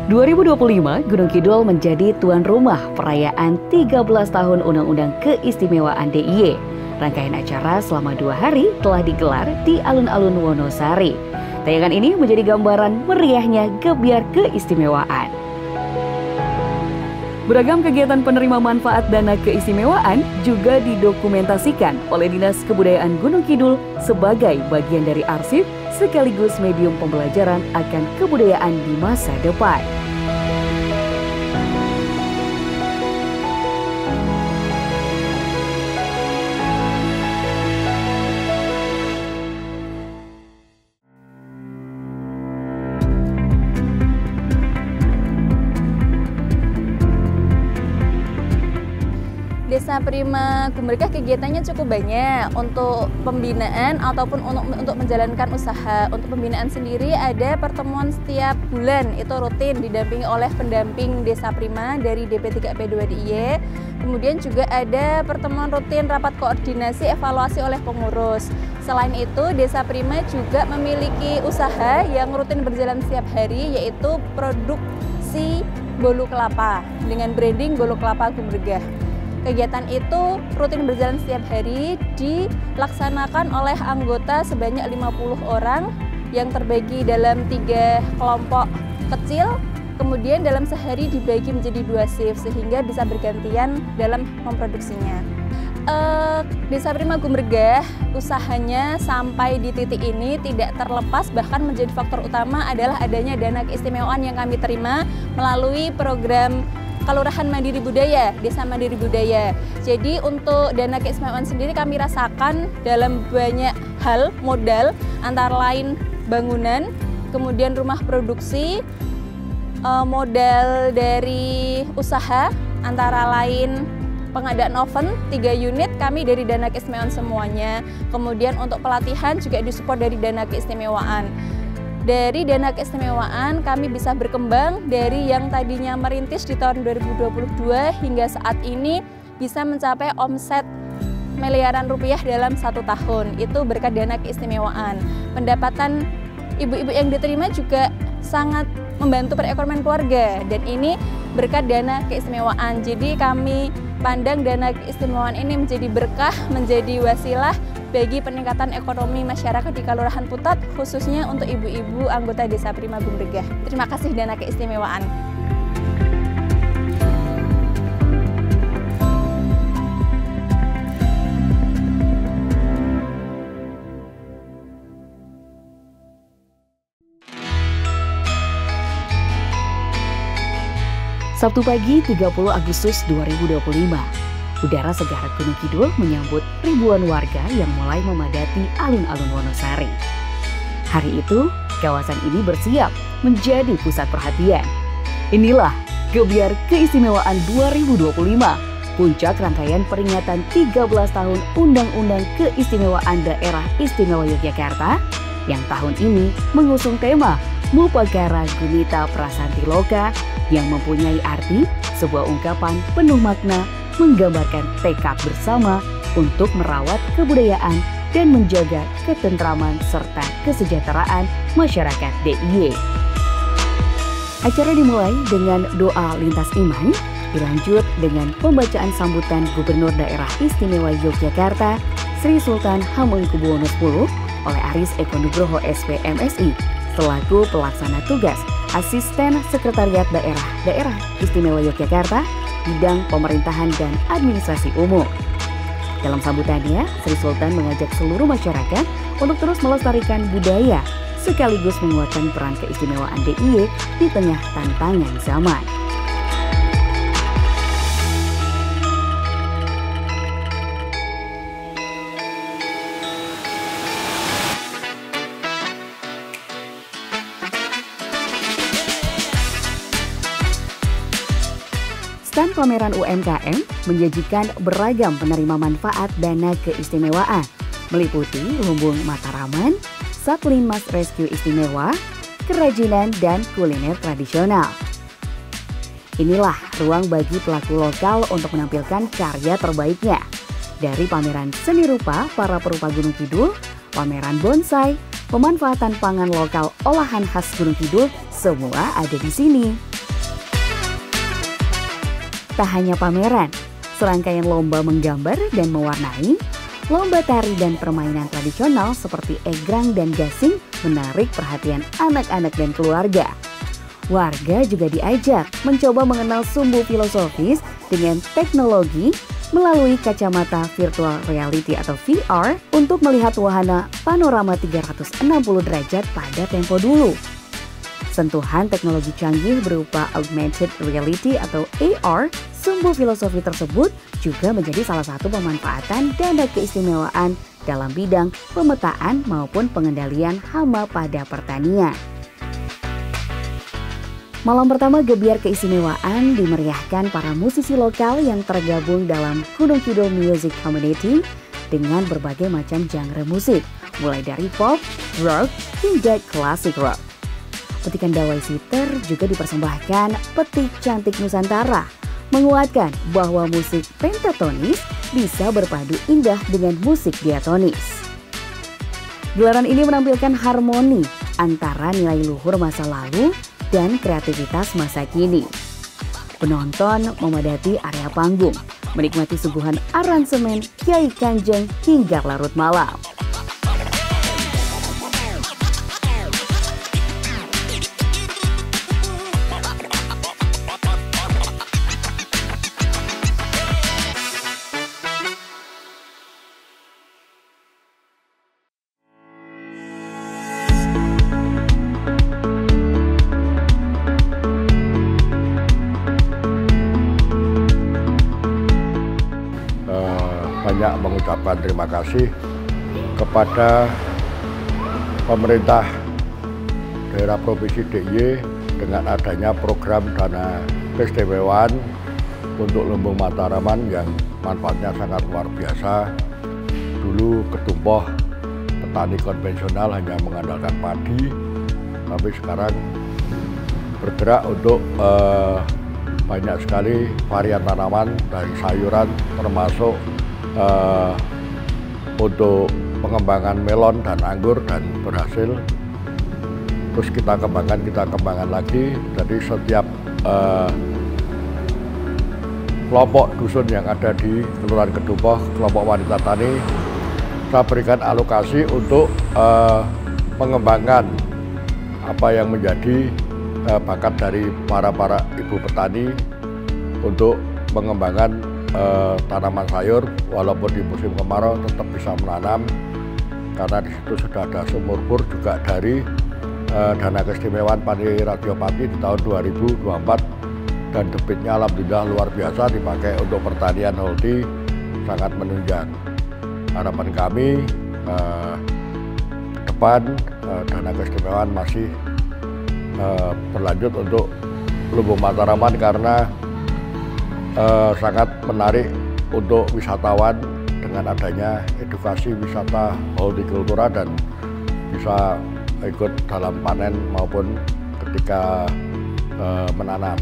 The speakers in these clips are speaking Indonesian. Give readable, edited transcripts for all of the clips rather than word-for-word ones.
2025, Gunung Kidul menjadi tuan rumah perayaan 13 tahun Undang-Undang Keistimewaan DIY. Rangkaian acara selama 2 hari telah digelar di alun-alun Wonosari. Tayangan ini menjadi gambaran meriahnya gebyar keistimewaan. Beragam kegiatan penerima manfaat dana keistimewaan juga didokumentasikan oleh Dinas Kebudayaan Gunung Kidul sebagai bagian dari arsip sekaligus medium pembelajaran akan kebudayaan di masa depan. Desa Prima Gumberkah kegiatannya cukup banyak untuk pembinaan ataupun untuk menjalankan usaha. Untuk pembinaan sendiri ada pertemuan setiap bulan, itu rutin didampingi oleh pendamping Desa Prima dari DP3P2 DIY. Kemudian juga ada pertemuan rutin rapat koordinasi evaluasi oleh pengurus. Selain itu, Desa Prima juga memiliki usaha yang rutin berjalan setiap hari, yaitu produksi bolu kelapa dengan branding bolu kelapa Gumberkah. Kegiatan itu rutin berjalan setiap hari, dilaksanakan oleh anggota sebanyak 50 orang yang terbagi dalam 3 kelompok kecil, kemudian dalam sehari dibagi menjadi 2 shift sehingga bisa bergantian dalam memproduksinya. Desa Prima Gumberkah usahanya sampai di titik ini tidak terlepas, bahkan menjadi faktor utama adalah adanya dana keistimewaan yang kami terima melalui program Kelurahan Mandiri Budaya, Desa Mandiri Budaya. Jadi untuk dana keistimewaan sendiri kami rasakan dalam banyak hal modal, antara lain bangunan, kemudian rumah produksi, modal dari usaha, antara lain pengadaan oven 3 unit kami dari dana keistimewaan semuanya. Kemudian untuk pelatihan juga disupport dari dana keistimewaan. Dari dana keistimewaan kami bisa berkembang dari yang tadinya merintis di tahun 2022 hingga saat ini bisa mencapai omset miliaran rupiah dalam 1 tahun. Itu berkat dana keistimewaan. Pendapatan ibu-ibu yang diterima juga sangat membantu perekonomian keluarga, dan ini berkat dana keistimewaan. Jadi kami pandang dana keistimewaan ini menjadi berkah, menjadi wasilah bagi peningkatan ekonomi masyarakat di Kelurahan Putat, khususnya untuk ibu-ibu anggota Desa Prima Gumberkah. Terima kasih dana keistimewaan. Sabtu pagi 30 Agustus 2025. Udara segar Gunung Kidul menyambut ribuan warga yang mulai memadati alun-alun Wonosari. Hari itu, kawasan ini bersiap menjadi pusat perhatian. Inilah gebyar keistimewaan 2025, puncak rangkaian peringatan 13 tahun Undang-Undang Keistimewaan Daerah Istimewa Yogyakarta yang tahun ini mengusung tema Mupakara Gunita Prasanti Loka yang mempunyai arti sebuah ungkapan penuh makna menggambarkan tekad bersama untuk merawat kebudayaan dan menjaga ketentraman serta kesejahteraan masyarakat DIY. Acara dimulai dengan doa lintas iman, dilanjut dengan pembacaan sambutan Gubernur Daerah Istimewa Yogyakarta Sri Sultan Hamengkubuwono X oleh Aris Eko Nugroho SP MSI selaku pelaksana tugas Asisten Sekretariat Daerah Istimewa Yogyakarta Bidang Pemerintahan dan Administrasi Umum. Dalam sambutannya, Sri Sultan mengajak seluruh masyarakat untuk terus melestarikan budaya sekaligus menguatkan peran keistimewaan DIY di tengah tantangan zaman. Stand pameran UMKM menyajikan beragam penerima manfaat dana keistimewaan, meliputi lumbung mataraman, Satlinmas Rescue Istimewa, kerajinan, dan kuliner tradisional. Inilah ruang bagi pelaku lokal untuk menampilkan karya terbaiknya. Dari pameran seni rupa para perupa Gunung Kidul, pameran bonsai, pemanfaatan pangan lokal olahan khas Gunung Kidul, semua ada di sini. tak hanya pameran, serangkaian lomba menggambar dan mewarnai, lomba tari dan permainan tradisional seperti egrang dan gasing menarik perhatian anak-anak dan keluarga. Warga juga diajak mencoba mengenal sumbu filosofis dengan teknologi melalui kacamata virtual reality atau VR untuk melihat wahana panorama 360 derajat pada tempo dulu. Sentuhan teknologi canggih berupa augmented reality atau AR, sumbu filosofi tersebut juga menjadi salah satu pemanfaatan dana keistimewaan dalam bidang pemetaan maupun pengendalian hama pada pertanian. Malam pertama Gebyar Keistimewaan dimeriahkan para musisi lokal yang tergabung dalam Gunung Kidul Music Community dengan berbagai macam genre musik, mulai dari pop, rock, hingga klasik rock. Petikan Dawai Siter juga dipersembahkan Petik Cantik Nusantara, menguatkan bahwa musik pentatonis bisa berpadu indah dengan musik diatonis. Gelaran ini menampilkan harmoni antara nilai luhur masa lalu dan kreativitas masa kini. Penonton memadati area panggung, menikmati suguhan aransemen Kiai Kanjeng hingga larut malam. Banyak mengucapkan terima kasih kepada pemerintah daerah Provinsi DIY dengan adanya program dana keistimewaan untuk Lumbung Mataraman yang manfaatnya sangat luar biasa. Dulu ketumpoh petani konvensional hanya mengandalkan padi, tapi sekarang bergerak untuk banyak sekali varian tanaman dari sayuran termasuk untuk pengembangan melon dan anggur dan berhasil. Terus kita kembangkan lagi. Jadi setiap kelompok dusun yang ada di Kelurahan Ketumpoh, kelompok wanita tani, kita berikan alokasi untuk mengembangkan apa yang menjadi bakat dari para ibu petani untuk mengembangkan tanaman sayur, walaupun di musim kemarau tetap bisa menanam karena di situ sudah ada sumur bor juga dari dana keistimewaan Padi Radio Pati di tahun 2024 dan debitnya alhamdulillah luar biasa dipakai untuk pertanian holti sangat menunjang. Harapan kami ke depan dana keistimewaan masih berlanjut untuk Lumbung Mataraman karena sangat menarik untuk wisatawan dengan adanya edukasi wisata hortikultura dan bisa ikut dalam panen maupun ketika menanam.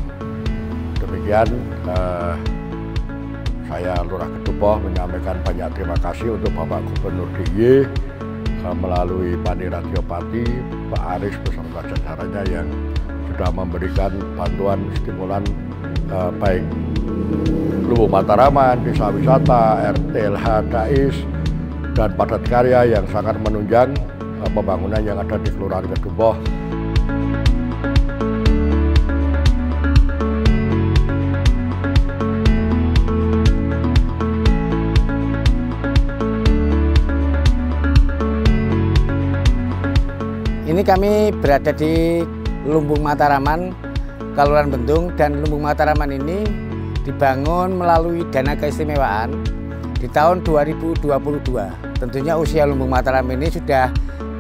Demikian saya Lurah Ketumpoh menyampaikan banyak terima kasih untuk Bapak Gubernur DIY melalui Padi Radio Pati, Pak Aris beserta jajarannya yang sudah memberikan bantuan stimulan baik Lumbung Mataraman, Desa Wisata, RTLH Dais, dan Padat Karya yang sangat menunjang pembangunan yang ada di Kelurahan Ketumpoh. Ini kami berada di Lumbung Mataraman, Kelurahan Bendung, dan Lumbung Mataraman ini dibangun melalui dana keistimewaan di tahun 2022. Tentunya usia Lumbung Mataraman ini sudah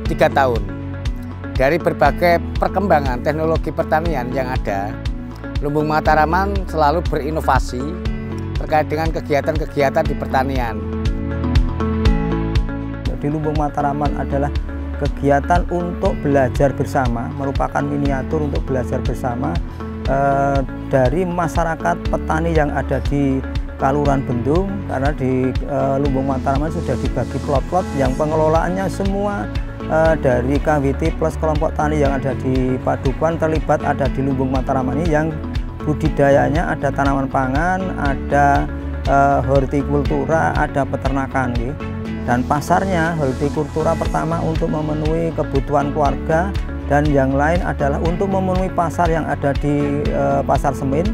3 tahun. Dari berbagai perkembangan teknologi pertanian yang ada, Lumbung Mataraman selalu berinovasi terkait dengan kegiatan-kegiatan di pertanian. Di Lumbung Mataraman adalah kegiatan untuk belajar bersama, merupakan miniatur untuk belajar bersama dari masyarakat petani yang ada di Kelurahan Bendung, karena di Lumbung Mataraman sudah dibagi plot-plot yang pengelolaannya semua dari KWT plus kelompok tani yang ada di Padukuan terlibat ada di Lumbung Mataraman ini yang budidayanya ada tanaman pangan, ada hortikultura, ada peternakan gitu. Dan pasarnya hortikultura pertama untuk memenuhi kebutuhan keluarga, dan yang lain adalah untuk memenuhi pasar yang ada di Pasar Semin.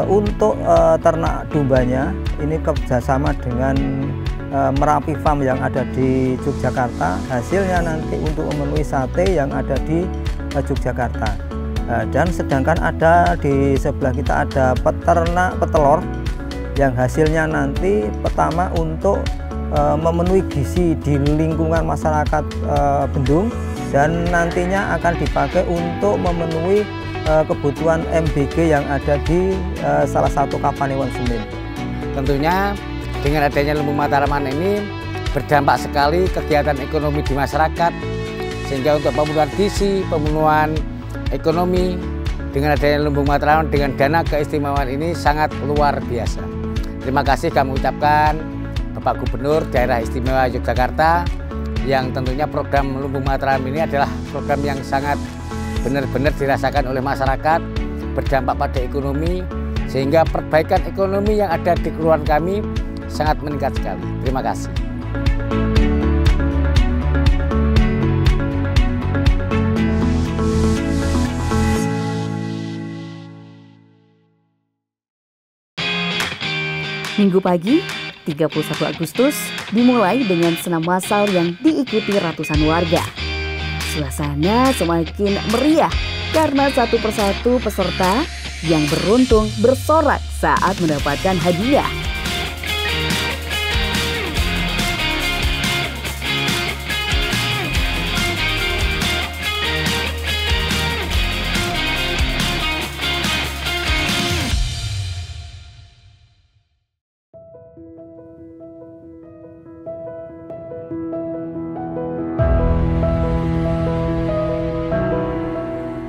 Untuk ternak dombanya ini kerjasama dengan Merapi Farm yang ada di Yogyakarta. Hasilnya nanti untuk memenuhi sate yang ada di Yogyakarta. Dan sedangkan ada di sebelah kita ada peternak petelur yang hasilnya nanti pertama untuk memenuhi gizi di lingkungan masyarakat Bendung, dan nantinya akan dipakai untuk memenuhi kebutuhan MBG yang ada di salah satu Kapanewon Semin. Tentunya dengan adanya Lumbung Mataraman ini berdampak sekali kegiatan ekonomi di masyarakat, sehingga untuk pemenuhan gizi, pemenuhan ekonomi dengan adanya Lumbung Mataraman dengan dana keistimewaan ini sangat luar biasa. Terima kasih kami ucapkan Bapak Gubernur Daerah Istimewa Yogyakarta, yang tentunya program Lumbung Mataraman ini adalah program yang sangat benar-benar dirasakan oleh masyarakat, berdampak pada ekonomi, sehingga perbaikan ekonomi yang ada di kelurahan kami sangat meningkat sekali. Terima kasih. Minggu pagi, 31 Agustus, dimulai dengan senam massal yang diikuti ratusan warga. Suasana semakin meriah karena satu persatu peserta yang beruntung bersorak saat mendapatkan hadiah.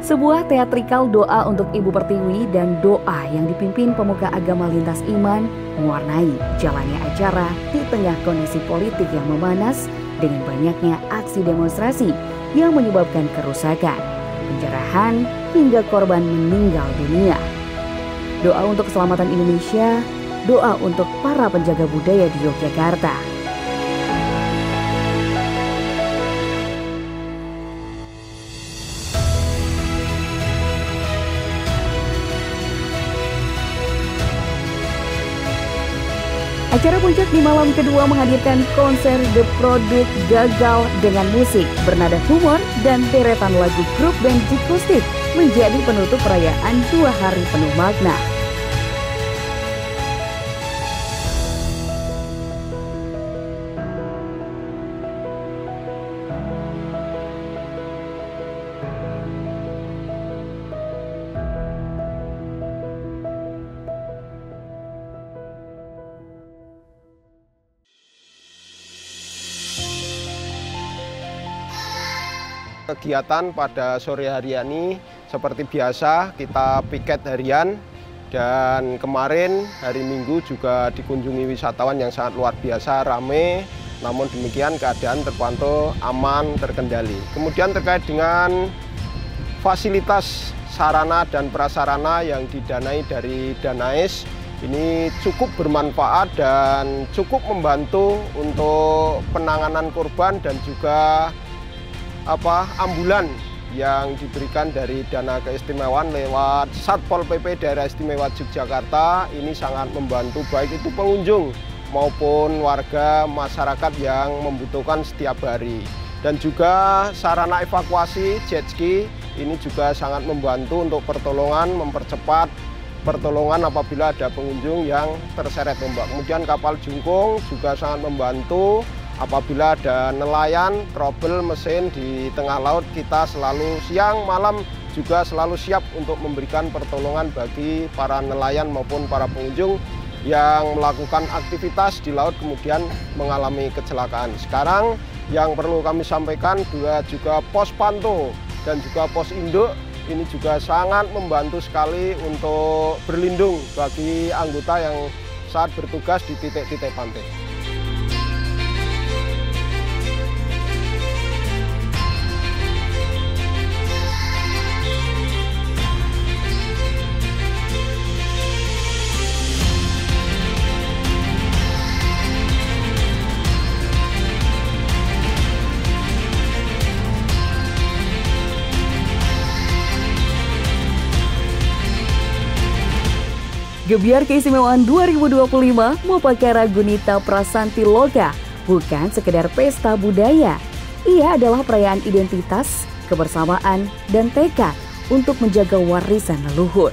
Sebuah teatrikal doa untuk Ibu Pertiwi dan doa yang dipimpin pemuka agama lintas iman mewarnai jalannya acara di tengah kondisi politik yang memanas dengan banyaknya aksi demonstrasi yang menyebabkan kerusakan, penjarahan, hingga korban meninggal dunia. Doa untuk keselamatan Indonesia, doa untuk para penjaga budaya di Yogyakarta. Acara puncak di malam kedua menghadirkan konser The Product Gagal dengan musik bernada humor dan deretan lagu grup band Jikustik menjadi penutup perayaan 2 hari penuh makna. Kegiatan pada sore hari ini seperti biasa kita piket harian, dan kemarin hari Minggu juga dikunjungi wisatawan yang sangat luar biasa ramai, namun demikian keadaan terpantau aman, terkendali. Kemudian terkait dengan fasilitas sarana dan prasarana yang didanai dari Danais, ini cukup bermanfaat dan cukup membantu untuk penanganan korban dan juga ambulan yang diberikan dari dana keistimewaan lewat Satpol PP Daerah Istimewa Yogyakarta. Ini sangat membantu baik itu pengunjung maupun warga masyarakat yang membutuhkan setiap hari. Dan juga sarana evakuasi jet ski ini juga sangat membantu untuk pertolongan, mempercepat pertolongan apabila ada pengunjung yang terseret ombak. Kemudian kapal jungkung juga sangat membantu. Apabila ada nelayan, trouble mesin di tengah laut, kita selalu siang malam juga selalu siap untuk memberikan pertolongan bagi para nelayan maupun para pengunjung yang melakukan aktivitas di laut kemudian mengalami kecelakaan. Sekarang yang perlu kami sampaikan juga pos pantau dan juga pos induk ini juga sangat membantu sekali untuk berlindung bagi anggota yang saat bertugas di titik-titik pantai. Gebyar Keistimewaan 2025 Mopakara Gunita Prasanti Loka bukan sekedar pesta budaya. Ia adalah perayaan identitas, kebersamaan, dan tekad untuk menjaga warisan leluhur.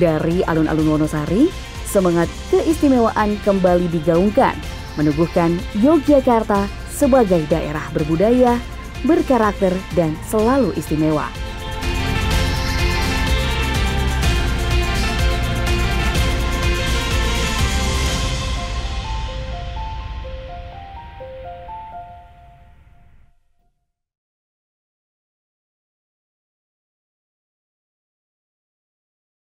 Dari alun-alun Wonosari, semangat keistimewaan kembali digaungkan, menubuhkan Yogyakarta sebagai daerah berbudaya, berkarakter, dan selalu istimewa.